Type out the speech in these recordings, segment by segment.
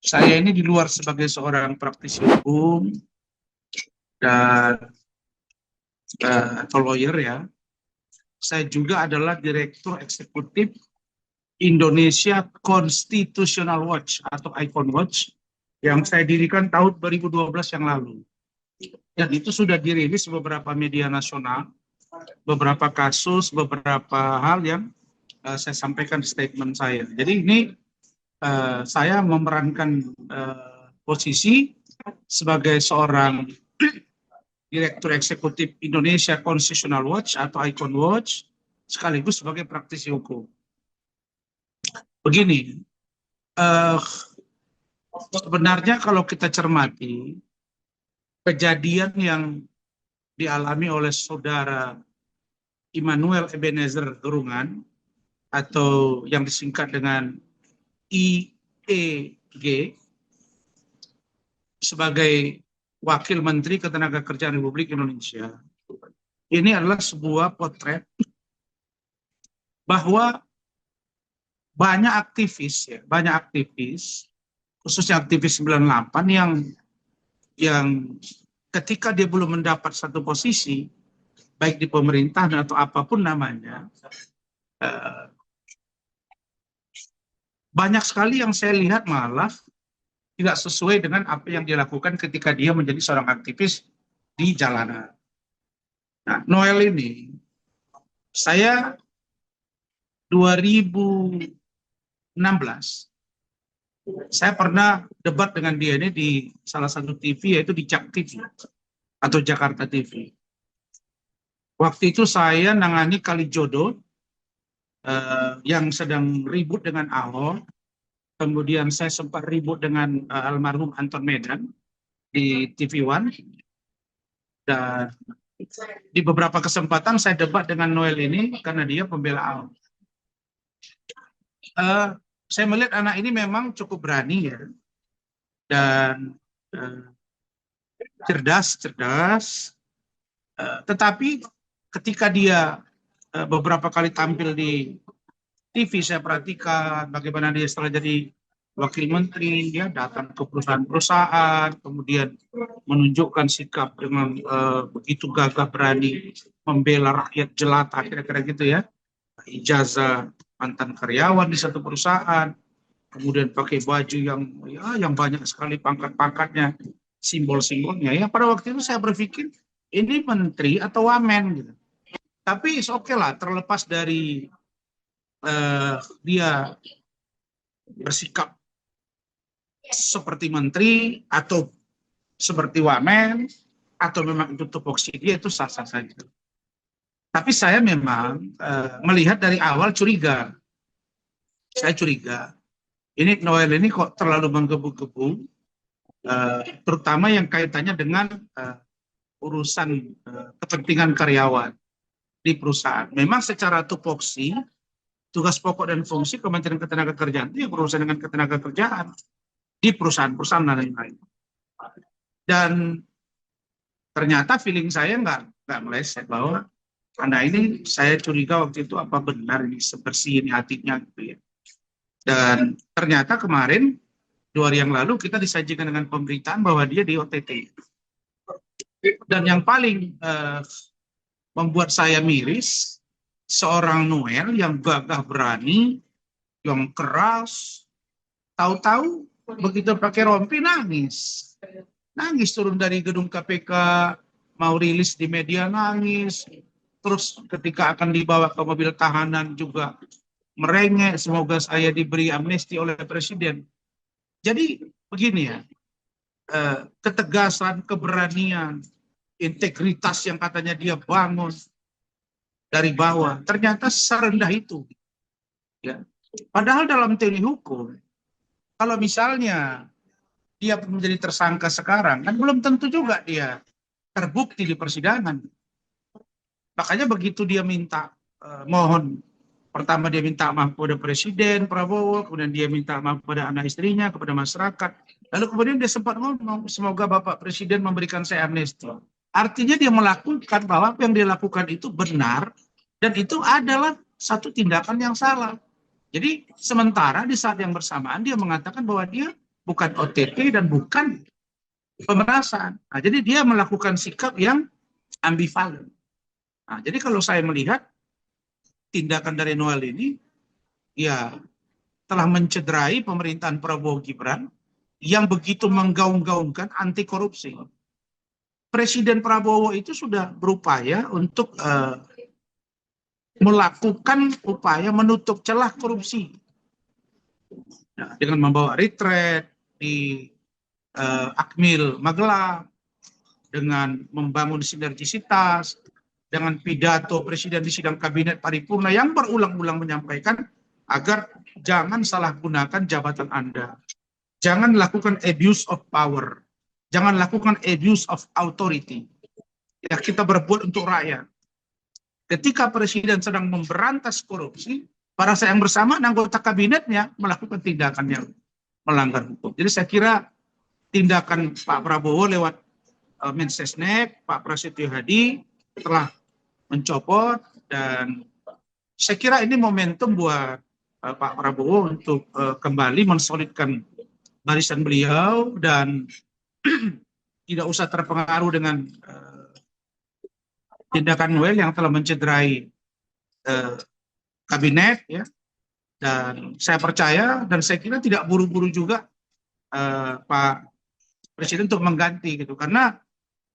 Saya ini di luar sebagai seorang praktisi hukum dan atau lawyer ya, saya juga adalah Direktur Eksekutif Indonesia Constitutional Watch atau Icon Watch yang saya dirikan tahun 2012 yang lalu. Dan itu sudah dirilis beberapa media nasional, beberapa kasus, beberapa hal yang saya sampaikan di statement saya. Jadi ini saya memerankan posisi sebagai seorang Direktur Eksekutif Indonesia Constitutional Watch atau Icon Watch, sekaligus sebagai praktisi hukum. Begini, sebenarnya kalau kita cermati, kejadian yang dialami oleh saudara Immanuel Ebenezer Gerungan, atau yang disingkat dengan IEG, sebagai Wakil Menteri Ketenagakerjaan Republik Indonesia, ini adalah sebuah potret bahwa banyak aktivis, khususnya aktivis 98 yang ketika dia belum mendapat satu posisi, baik di pemerintahan atau apapun namanya, banyak sekali yang saya lihat malah tidak sesuai dengan apa yang dilakukan ketika dia menjadi seorang aktivis di jalanan. Nah, Noel ini, saya 2016, saya pernah debat dengan dia ini di salah satu TV, yaitu di Jak TV atau Jakarta TV. Waktu itu saya nangani Kalijodo yang sedang ribut dengan Ahok. Kemudian saya sempat ribut dengan almarhum Anton Medan di TV One. Dan di beberapa kesempatan saya debat dengan Noel ini karena dia pembela Ahok. Saya melihat anak ini memang cukup berani ya, dan cerdas. Tetapi ketika dia beberapa kali tampil di TV, saya perhatikan bagaimana dia setelah jadi wakil menteri, dia datang ke perusahaan-perusahaan, kemudian menunjukkan sikap dengan begitu gagah berani membela rakyat jelata, kira-kira gitu ya. Ijazah mantan karyawan di satu perusahaan, kemudian pakai baju yang banyak sekali pangkat-pangkatnya, simbol-simbolnya. Ya pada waktu itu saya berpikir ini menteri atau wamen gitu. Tapi oke lah, terlepas dari dia bersikap seperti menteri atau seperti wamen atau memang itu tupoksi dia, itu sah-sah saja. Tapi saya memang melihat dari awal curiga. Saya curiga ini Noel ini kok terlalu menggebu-gebu, terutama yang kaitannya dengan urusan kepentingan karyawan di perusahaan. Memang secara tupoksi, tugas pokok dan fungsi Kementerian Ketenagakerjaan itu yang berurusan dengan ketenagakerjaan di perusahaan-perusahaan dan lain-lain. Dan ternyata feeling saya nggak meleset bahwa anak ini, saya curiga waktu itu apa benar ini sebersih ini hatinya gitu ya. Dan ternyata kemarin 2 hari yang lalu kita disajikan dengan pemberitaan bahwa dia di OTT. Dan yang paling membuat saya miris, seorang Noel yang gagah berani, yang keras, tahu-tahu begitu pakai rompi nangis turun dari gedung KPK, mau rilis di media nangis, terus ketika akan dibawa ke mobil tahanan juga merengek, semoga saya diberi amnesti oleh Presiden. Jadi begini ya, ketegasan, keberanian, integritas yang katanya dia bangun dari bawah, ternyata serendah itu. Ya. Padahal dalam teori hukum, kalau misalnya dia menjadi tersangka sekarang, kan belum tentu juga dia terbukti di persidangan. Makanya begitu dia minta mohon, pertama dia minta maaf kepada Presiden Prabowo, kemudian dia minta maaf kepada anak istrinya, kepada masyarakat. Lalu kemudian dia sempat ngomong, semoga Bapak Presiden memberikan saya amnesti. Artinya dia melakukan bahwa apa yang dia lakukan itu benar, dan itu adalah satu tindakan yang salah. Jadi sementara di saat yang bersamaan dia mengatakan bahwa dia bukan OTT dan bukan pemerasan. Nah, jadi dia melakukan sikap yang ambivalen. Nah, jadi kalau saya melihat tindakan dari Noel ini, ya telah mencederai pemerintahan Prabowo Gibran yang begitu menggaung-gaungkan anti korupsi. Presiden Prabowo itu sudah berupaya untuk melakukan upaya menutup celah korupsi. Nah, dengan membawa retret di Akmil Magelang, dengan membangun sinergisitas, dengan pidato Presiden di sidang kabinet paripurna yang berulang-ulang menyampaikan agar jangan salah gunakan jabatan Anda. Jangan lakukan abuse of power. Jangan lakukan abuse of authority. Ya, kita berbuat untuk rakyat. Ketika Presiden sedang memberantas korupsi, pada saat yang bersamaan anggota kabinetnya melakukan tindakan yang melanggar hukum. Jadi saya kira tindakan Pak Prabowo lewat Mensesnek, Pak Prasetyo Hadi telah mencopot, dan saya kira ini momentum buat Pak Prabowo untuk kembali mensolidkan barisan beliau dan tidak usah terpengaruh dengan tindakan Noel yang telah mencederai kabinet, ya. Dan saya percaya dan saya kira tidak buru-buru juga Pak Presiden untuk mengganti gitu, karena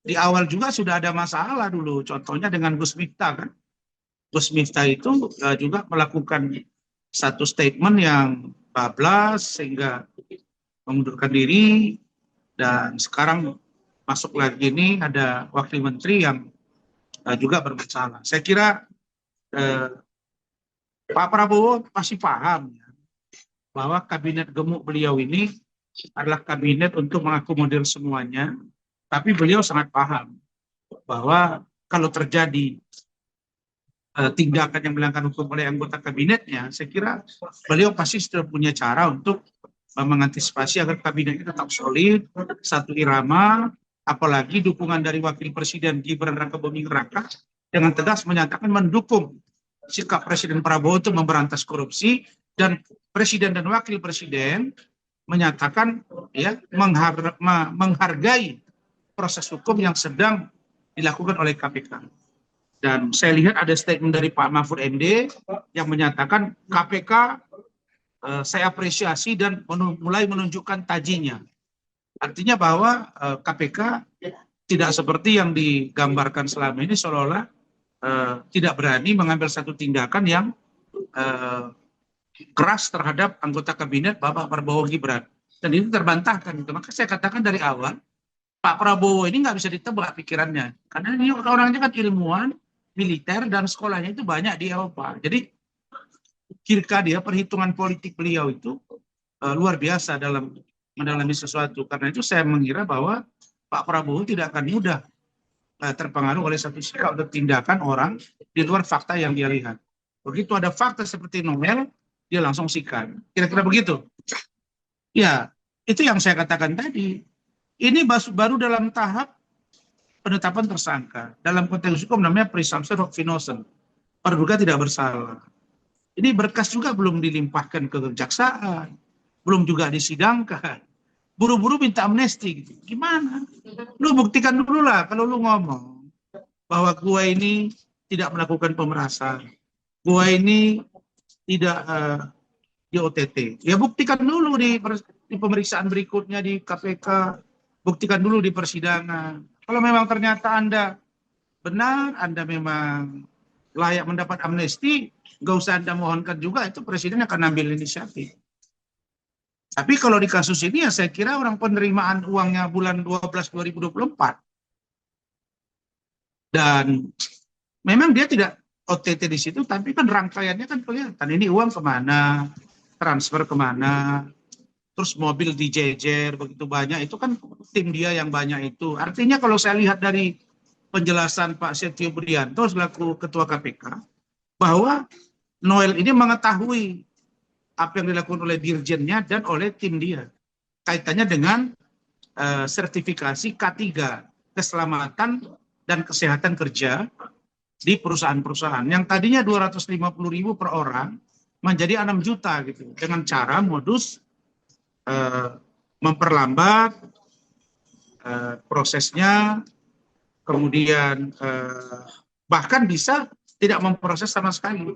di awal juga sudah ada masalah dulu, contohnya dengan Gus Miftah kan. Gus Miftah itu juga melakukan satu statement yang bablas sehingga mengundurkan diri, dan sekarang masuk lagi ini ada wakil menteri yang juga bermasalah. Saya kira Pak Prabowo pasti paham ya, bahwa kabinet gemuk beliau ini adalah kabinet untuk mengakomodir semuanya, tapi beliau sangat paham bahwa kalau terjadi tindakan yang melanggar hukum oleh anggota kabinetnya, saya kira beliau pasti sudah punya cara untuk mengantisipasi agar kabinetnya tetap solid, satu irama, apalagi dukungan dari Wakil Presiden Gibran Raka Buming Raka dengan tegas menyatakan mendukung sikap Presiden Prabowo untuk memberantas korupsi, dan Presiden dan Wakil Presiden menyatakan ya menghargai proses hukum yang sedang dilakukan oleh KPK. Dan saya lihat ada statement dari Pak Mahfud MD yang menyatakan KPK saya apresiasi dan mulai menunjukkan tajinya. Artinya bahwa KPK tidak seperti yang digambarkan selama ini, seolah-olah tidak berani mengambil satu tindakan yang keras terhadap anggota kabinet Bapak Prabowo Gibran. Dan ini terbantahkan. Maka saya katakan dari awal, Pak Prabowo ini nggak bisa ditebak pikirannya. Karena ini orangnya kan ilmuwan, militer, dan sekolahnya itu banyak di Eropa. Jadi kira dia, perhitungan politik beliau itu luar biasa dalam mendalami sesuatu. Karena itu saya mengira bahwa Pak Prabowo tidak akan mudah terpengaruh oleh satu sikap atau tindakan orang di luar fakta yang dia lihat. Begitu ada fakta seperti Noel, dia langsung sikat. Kira-kira begitu. Ya, itu yang saya katakan tadi. Ini baru dalam tahap penetapan tersangka. Dalam konteks hukum namanya presumption of innocence. Praduga tidak bersalah. Ini berkas juga belum dilimpahkan ke kejaksaan, belum juga disidangkan. Buru-buru minta amnesti gitu. Gimana? Lu buktikan dulu lah kalau lu ngomong bahwa gua ini tidak melakukan pemerasan. Gua ini tidak di OTT. Ya buktikan dulu di pemeriksaan berikutnya di KPK. Buktikan dulu di persidangan. Kalau memang ternyata Anda benar, Anda memang layak mendapat amnesti, nggak usah Anda mohonkan juga, itu Presiden akan ambil inisiatif. Tapi kalau di kasus ini ya saya kira orang penerimaan uangnya bulan 12 2024. Dan memang dia tidak OTT di situ, tapi kan rangkaiannya kan kelihatan. Ini uang kemana, transfer kemana, terus mobil dijejer begitu banyak, itu kan tim dia yang banyak itu. Artinya kalau saya lihat dari penjelasan Pak Setio Budianto selaku Ketua KPK, bahwa Noel ini mengetahui apa yang dilakukan oleh dirjennya dan oleh tim dia. Kaitannya dengan sertifikasi K3, keselamatan dan kesehatan kerja di perusahaan-perusahaan. Yang tadinya 250.000 per orang menjadi 6 juta gitu. Dengan cara modus memperlambat prosesnya, kemudian bahkan bisa tidak memproses sama sekali.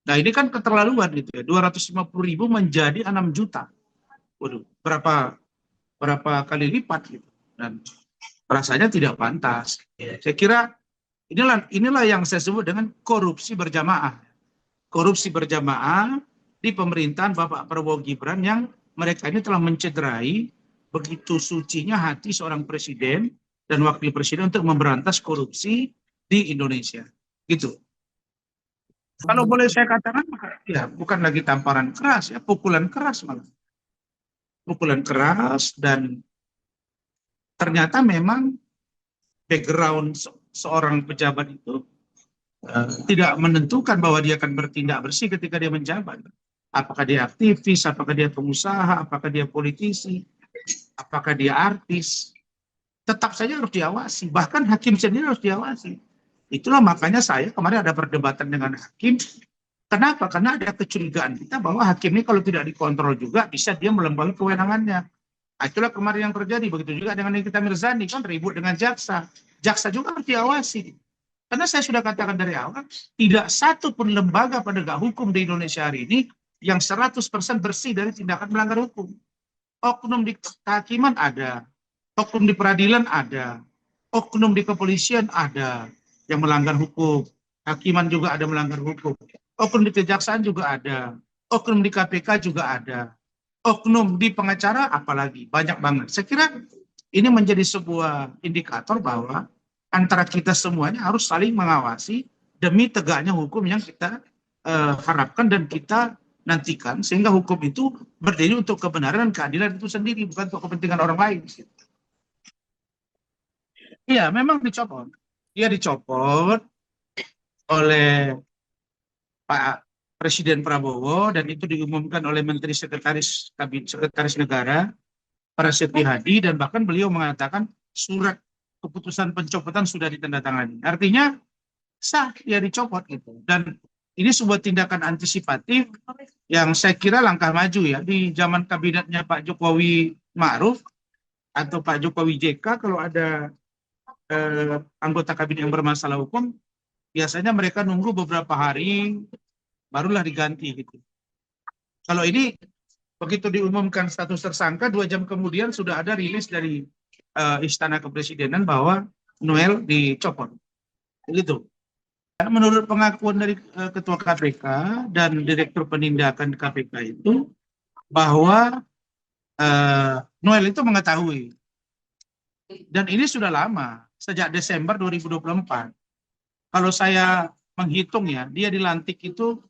Nah ini kan keterlaluan gitu ya, 250.000 menjadi 6 juta. Waduh, berapa kali lipat gitu. Dan rasanya tidak pantas. Saya kira inilah yang saya sebut dengan korupsi berjamaah. Korupsi berjamaah di pemerintahan Bapak Prabowo Gibran yang mereka ini telah mencederai begitu sucinya hati seorang presiden dan wakil presiden untuk memberantas korupsi di Indonesia. Gitu. Kalau boleh saya katakan, ya bukan lagi tamparan keras, ya pukulan keras malah. Pukulan keras, dan ternyata memang background seorang pejabat itu tidak menentukan bahwa dia akan bertindak bersih ketika dia menjabat. Apakah dia aktivis, apakah dia pengusaha, apakah dia politisi, apakah dia artis, tetap saja harus diawasi. Bahkan hakim sendiri harus diawasi. Itulah makanya saya kemarin ada perdebatan dengan hakim. Kenapa? Karena ada kecurigaan kita bahwa hakim ini kalau tidak dikontrol juga bisa dia melembagi kewenangannya. Nah, itulah kemarin yang terjadi. Begitu juga dengan Nikita Mirzani, kan ribut dengan jaksa. Jaksa juga harus diawasi. Karena saya sudah katakan dari awal, tidak satu pun lembaga penegak hukum di Indonesia hari ini yang 100% bersih dari tindakan melanggar hukum. Oknum di kehakiman ada, oknum di peradilan ada, oknum di kepolisian ada yang melanggar hukum, hakiman juga ada melanggar hukum, oknum di kejaksaan juga ada, oknum di KPK juga ada, oknum di pengacara apalagi, banyak banget. Saya kira ini menjadi sebuah indikator bahwa antara kita semuanya harus saling mengawasi demi tegaknya hukum yang kita harapkan dan kita nantikan, sehingga hukum itu berdiri untuk kebenaran dan keadilan itu sendiri, bukan untuk kepentingan orang lain. Iya, memang dicopot. Dia dicopot oleh Pak Presiden Prabowo, dan itu diumumkan oleh Menteri Sekretaris Negara Prasetyo Hadi, dan bahkan beliau mengatakan surat keputusan pencopotan sudah ditandatangani. Artinya sah dia dicopot gitu. Dan ini sebuah tindakan antisipatif yang saya kira langkah maju ya di zaman kabinetnya Pak Jokowi Ma'ruf atau Pak Jokowi JK. Kalau ada anggota kabinet yang bermasalah hukum, biasanya mereka nunggu beberapa hari barulah diganti gitu. Kalau ini begitu diumumkan status tersangka, 2 jam kemudian sudah ada rilis dari Istana Kepresidenan bahwa Noel dicopot. Begitu. Menurut pengakuan dari Ketua KPK dan Direktur Penindakan KPK itu, bahwa Noel itu mengetahui. Dan ini sudah lama, sejak Desember 2024. Kalau saya menghitung ya, dia dilantik itu,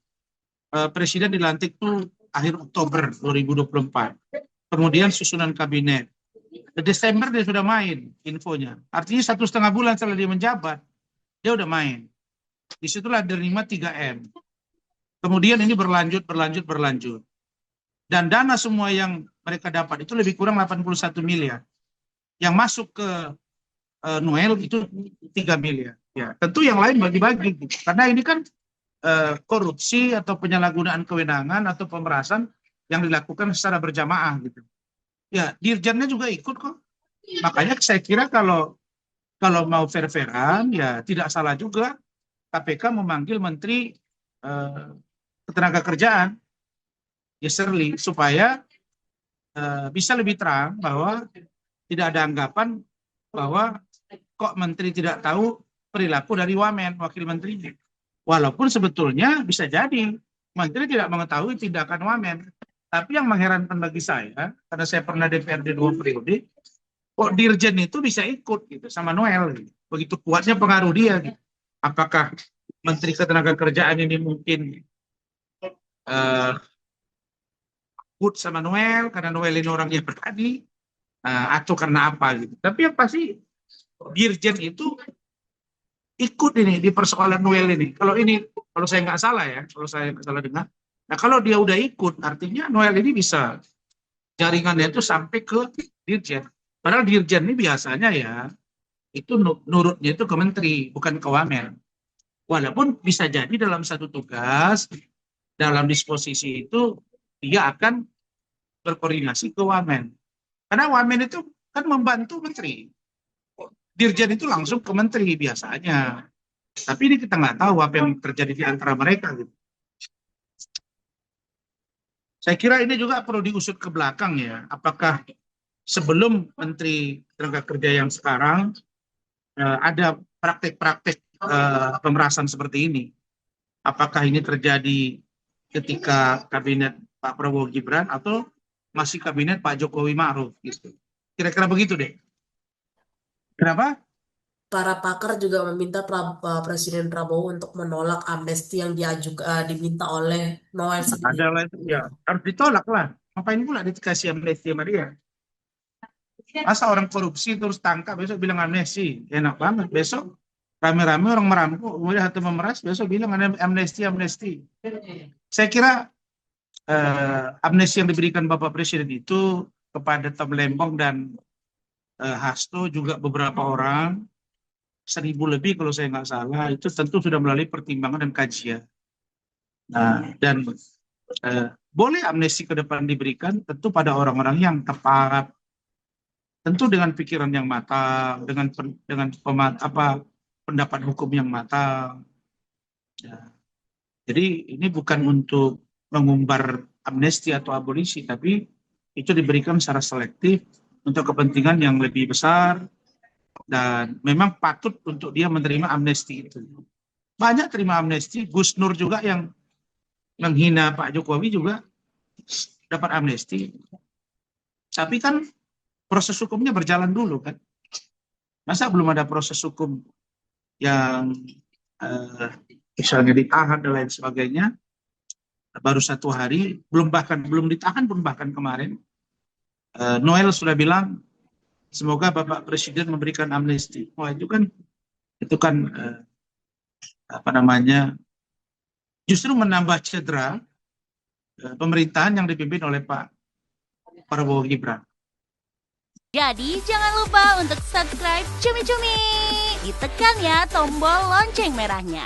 Presiden dilantik itu akhir Oktober 2024. Kemudian susunan kabinet. Desember dia sudah main infonya. Artinya 1,5 bulan setelah dia menjabat, dia udah main. Disitulah diterima 3M. Kemudian ini berlanjut. Dan dana semua yang mereka dapat itu lebih kurang 81 miliar. Yang masuk ke Noel itu 3 miliar. Ya, tentu yang lain bagi-bagi. Karena ini kan korupsi atau penyalahgunaan kewenangan atau pemerasan yang dilakukan secara berjamaah gitu. Ya, dirjennya juga ikut kok. Makanya saya kira kalau mau fair-fairan, ya tidak salah juga KPK memanggil Menteri Ketenagakerjaan, Yesirli, supaya bisa lebih terang bahwa tidak ada anggapan bahwa kok Menteri tidak tahu perilaku dari Wamen, wakil menterinya. Walaupun sebetulnya bisa jadi Menteri tidak mengetahui tindakan Wamen. Tapi yang mengherankan bagi saya, karena saya pernah DPRD 2 periode, kok Dirjen itu bisa ikut gitu sama Noel. Gitu. Begitu kuatnya pengaruh dia. Gitu. Apakah Menteri Ketenagakerjaan ini mungkin ikut sama Noel, karena Noel ini orang yang berani, atau karena apa gitu. Tapi yang pasti Dirjen itu ikut ini di persoalan Noel ini. Kalau saya nggak salah ya, kalau saya nggak salah dengar. Nah kalau dia udah ikut, artinya Noel ini bisa jaringannya itu sampai ke Dirjen. Padahal Dirjen ini biasanya ya itu nurutnya itu ke Menteri, bukan ke Wamen. Walaupun bisa jadi dalam satu tugas, dalam disposisi itu dia akan berkoordinasi ke Wamen. Karena wamen itu kan membantu menteri. Dirjen itu langsung ke menteri biasanya. Tapi ini kita nggak tahu apa yang terjadi di antara mereka gitu. Saya kira ini juga perlu diusut ke belakang ya. Apakah sebelum Menteri Tenaga Kerja yang sekarang ada praktek-praktek pemerasan seperti ini? Apakah ini terjadi ketika kabinet Pak Prabowo Gibran atau masih kabinet Pak Jokowi Ma'ruf gitu? Kira-kira begitu deh. Kenapa? Para pakar juga meminta Presiden Prabowo untuk menolak amnesti yang diminta oleh Noel sendiri. Adalah itu ya harus ditolak lah. Ngapain pula dikasih amnesti sama dia? Masa orang korupsi terus tangkap besok bilang amnesti? Enak banget. Besok rame-rame orang merampok, kemudian atau memeras, besok bilang ada amnesti, amnesti. Saya kira amnesti yang diberikan Bapak Presiden itu kepada Tom Lembong dan Hasto juga beberapa orang, 1.000 lebih kalau saya nggak salah, itu tentu sudah melalui pertimbangan dan kajian. Nah, dan boleh amnesti ke depan diberikan tentu pada orang-orang yang tepat, tentu dengan pikiran yang matang, dengan pendapat hukum yang matang. Ya. Jadi ini bukan untuk mengumbar amnesti atau abolisi, tapi itu diberikan secara selektif untuk kepentingan yang lebih besar dan memang patut untuk dia menerima amnesti itu. Banyak terima amnesti, Gus Nur juga yang menghina Pak Jokowi juga dapat amnesti. Tapi kan proses hukumnya berjalan dulu kan. Masa belum ada proses hukum yang misalnya ditahan dan lain sebagainya, baru 1 hari, belum ditahan pun bahkan kemarin, Noel sudah bilang semoga Bapak Presiden memberikan amnesti. Wah itu kan apa namanya, justru menambah cedera pemerintahan yang dipimpin oleh Pak Prabowo Gibran. Jadi jangan lupa untuk subscribe Cumi Cumi. Ditekan ya tombol lonceng merahnya.